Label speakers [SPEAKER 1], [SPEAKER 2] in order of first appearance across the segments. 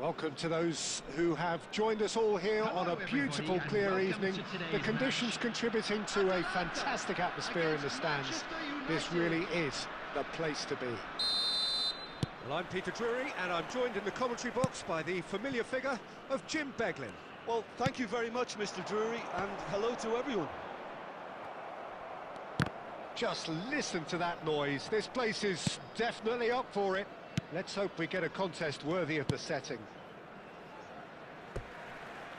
[SPEAKER 1] Welcome to those who have joined us all here on a beautiful, clear evening. The conditions contributing to a fantastic atmosphere in the stands. This really is the place to be. Well, I'm Peter Drury, and I'm joined in the commentary box by the familiar figure of Jim Beglin.
[SPEAKER 2] Well, thank you very much, Mr. Drury, and hello to everyone.
[SPEAKER 1] Just listen to that noise. This place is definitely up for it. Let's hope we get a contest worthy of the setting.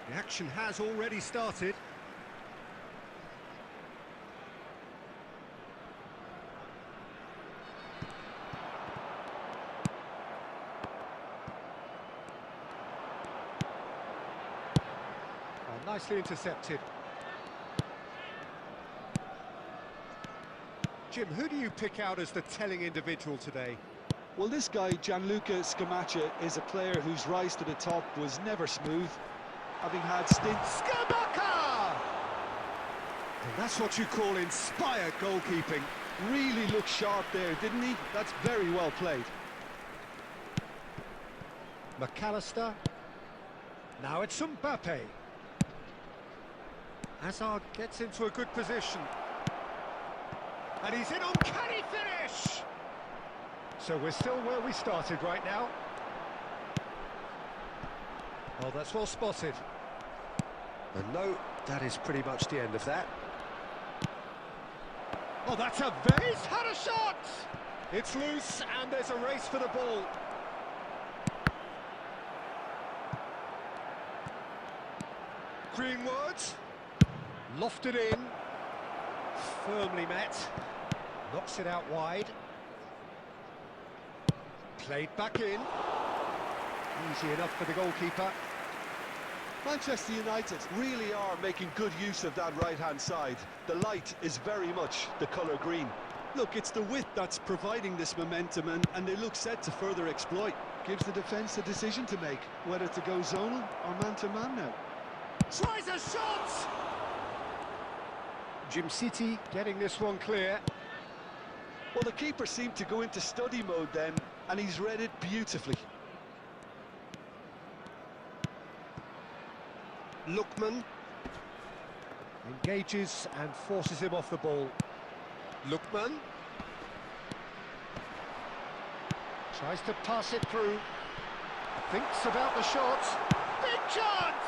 [SPEAKER 1] The action has already started. Oh, nicely intercepted. Jim, who do you pick out as the telling individual today?
[SPEAKER 2] Well, this guy, Gianluca Scamacca, is a player whose rise to the top was never smooth, having had stints...
[SPEAKER 1] Scamacca! And that's what you call inspired goalkeeping.
[SPEAKER 2] Really looked sharp there, didn't he? That's very well played.
[SPEAKER 1] McAllister. Now it's Mbappe. Hazard gets into a good position. And he's in on uncanny finish! So we're still where we started right now. Oh, that's well spotted. And no, that is pretty much the end of that. Oh, that's a very... He's had a shot! It's loose, and there's a race for the ball. Greenwood. Lofted in. Firmly met. Knocks it out wide. Played back in. Easy enough for the goalkeeper.
[SPEAKER 2] Manchester United really are making good use of that right-hand side. The light is very much the colour green. Look, it's the width that's providing this momentum, and they look set to further exploit. Gives the defence a decision to make, whether to go zonal or man-to-man now.
[SPEAKER 1] Tries a shot! Jim City getting this one clear.
[SPEAKER 2] Well, the keeper seemed to go into study mode then, and he's read it beautifully.
[SPEAKER 1] Lookman engages and forces him off the ball. Lookman tries to pass it through. Thinks about the shot. Big chance!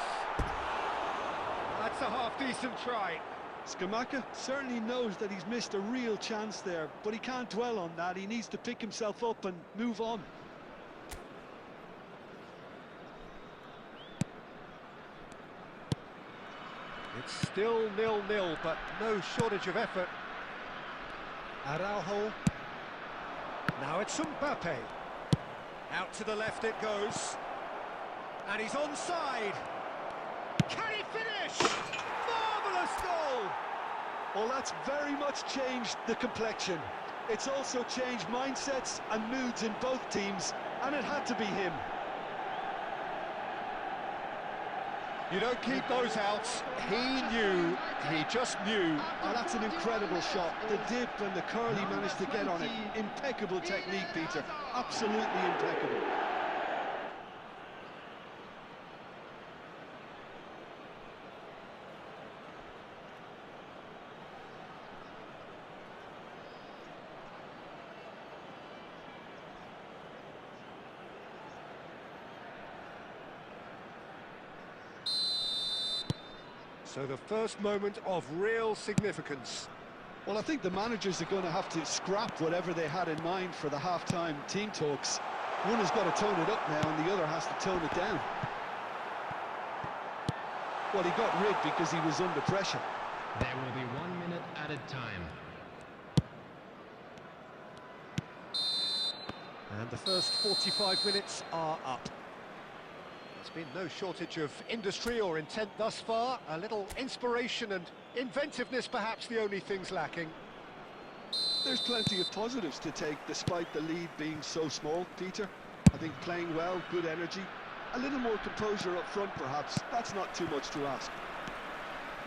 [SPEAKER 1] That's a half-decent try.
[SPEAKER 2] Scamacca certainly knows that he's missed a real chance there, but he can't dwell on that. He needs to pick himself up and move on.
[SPEAKER 1] It's still 0-0, but no shortage of effort. Araujo. Now it's Mbappe. Out to the left it goes. And he's onside. Can he finish? Marvellous goal!
[SPEAKER 2] Well, that's very much changed the complexion. It's also changed mindsets and moods in both teams, and it had to be him.
[SPEAKER 1] You don't keep those out. He just knew.
[SPEAKER 2] Oh, that's an incredible shot. The dip and the curl he managed to get on it. Impeccable technique, Peter. Absolutely impeccable.
[SPEAKER 1] So the first moment of real significance.
[SPEAKER 2] Well, I think the managers are going to have to scrap whatever they had in mind for the half-time team talks. One has got to tone it up now, and the other has to tone it down. Well, he got rid because he was under pressure.
[SPEAKER 3] There will be 1 minute added time.
[SPEAKER 1] And the first 45 minutes are up. There's been no shortage of industry or intent thus far. A little inspiration and inventiveness, perhaps the only things lacking.
[SPEAKER 2] There's plenty of positives to take, despite the lead being so small, Peter. I think playing well, good energy, a little more composure up front, perhaps. That's not too much to ask.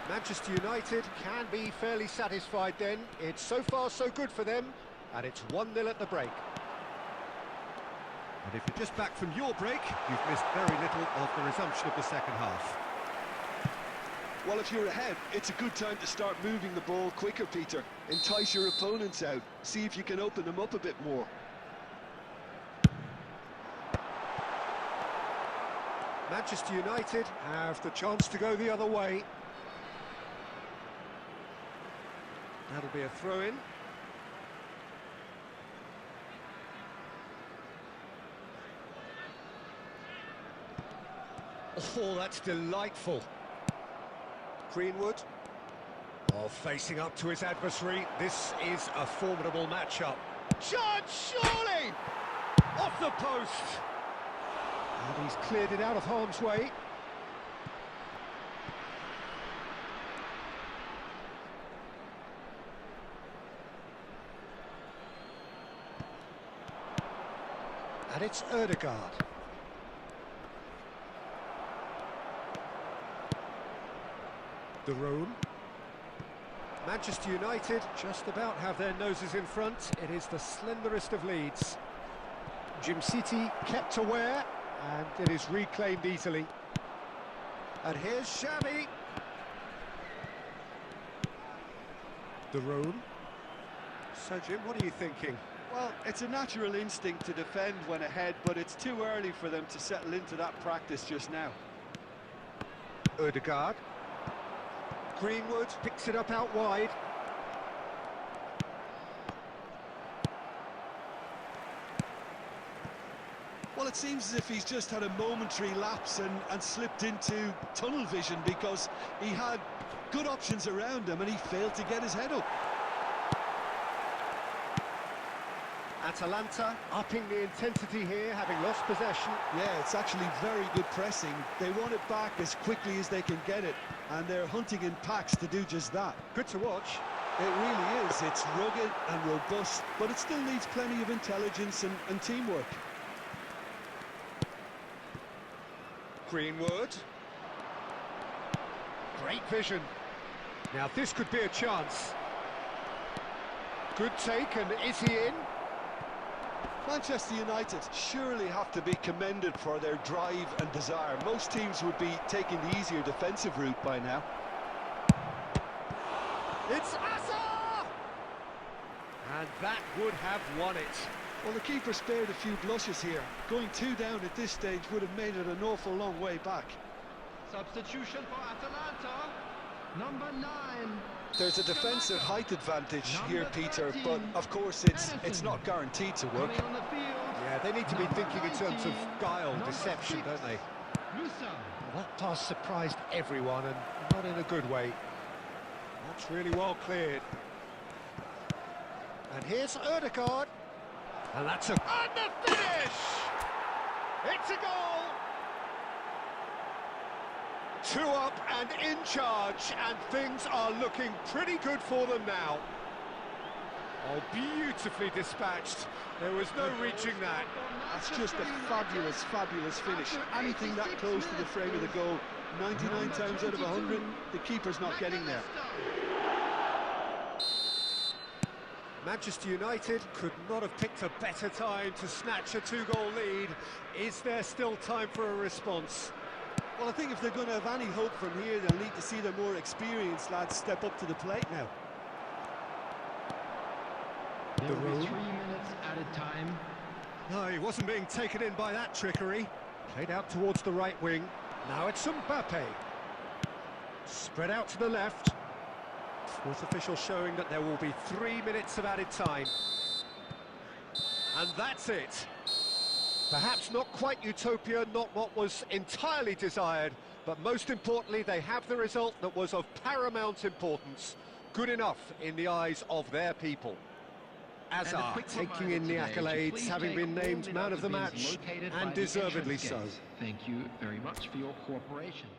[SPEAKER 1] Manchester United can be fairly satisfied then. It's so far so good for them, and it's 1-0 at the break.
[SPEAKER 4] And if you're just back from your break, you've missed very little of the resumption of the second half.
[SPEAKER 2] Well, if you're ahead, it's a good time to start moving the ball quicker, Peter. Entice your opponents out. See if you can open them up a bit more.
[SPEAKER 1] Manchester United have the chance to go the other way. That'll be a throw-in. Oh, that's delightful. Greenwood. Oh, facing up to his adversary. This is a formidable matchup. Chance, surely! Off the post! And he's cleared it out of harm's way. And it's Ødegaard. The room. Manchester United just about have their noses in front. It is the slenderest of leads. Jim City kept aware, and it is reclaimed easily. And here's Xavi. The room. So, Jim, what are you thinking?
[SPEAKER 2] Well, it's a natural instinct to defend when ahead, but it's too early for them to settle into that practice just now.
[SPEAKER 1] Ødegaard. Greenwood picks it up out wide.
[SPEAKER 2] Well, it seems as if he's just had a momentary lapse and slipped into tunnel vision, because he had good options around him and he failed to get his head up.
[SPEAKER 1] Atalanta upping the intensity here, having lost possession.
[SPEAKER 2] Yeah, it's actually very good pressing. They want it back as quickly as they can get it, and they're hunting in packs to do just that.
[SPEAKER 1] Good to watch.
[SPEAKER 2] It really is. It's rugged and robust, but it still needs plenty of intelligence and teamwork.
[SPEAKER 1] Greenwood. Great vision. Now this could be a chance. Good take, and is he in?
[SPEAKER 2] Manchester United surely have to be commended for their drive and desire. Most teams would be taking the easier defensive route by now.
[SPEAKER 1] It's Asa! And that would have won it.
[SPEAKER 2] Well, the keeper spared a few blushes here. Going 2 down at this stage would have made it an awful long way back.
[SPEAKER 3] Substitution for Atalanta. Number 9.
[SPEAKER 2] There's a defensive height advantage here, Peter, but of course it's not guaranteed to work.
[SPEAKER 3] Coming on the field.
[SPEAKER 1] Yeah, they need to be thinking in terms of guile, deception, don't they?
[SPEAKER 3] Musa.
[SPEAKER 1] That pass surprised everyone, and not in a good way. That's really well cleared. And here's Ødegaard. And that's a... And the finish! It's a goal! 2 up and in charge, and things are looking pretty good for them now. Oh, beautifully dispatched. There was no reaching that.
[SPEAKER 2] That's just a fabulous, fabulous finish. Anything that close to the frame of the goal, 99 times out of 100, the keeper's not getting there.
[SPEAKER 1] Manchester United could not have picked a better time to snatch a 2-goal lead. Is there still time for a response?
[SPEAKER 2] Well, I think if they're going to have any hope from here, they'll need to see their more experienced lads step up to the plate now.
[SPEAKER 3] There will be 3 minutes at a time.
[SPEAKER 1] No, he wasn't being taken in by that trickery. Played out towards the right wing. Now it's Mbappe. Spread out to the left. Fourth official showing that there will be 3 minutes of added time. And that's it. Perhaps not quite utopia, not what was entirely desired, but most importantly, they have the result that was of paramount importance. Good enough in the eyes of their people. Azar taking in the accolades, having been named man of the match, and deservedly so.
[SPEAKER 3] Thank you very much for your cooperation.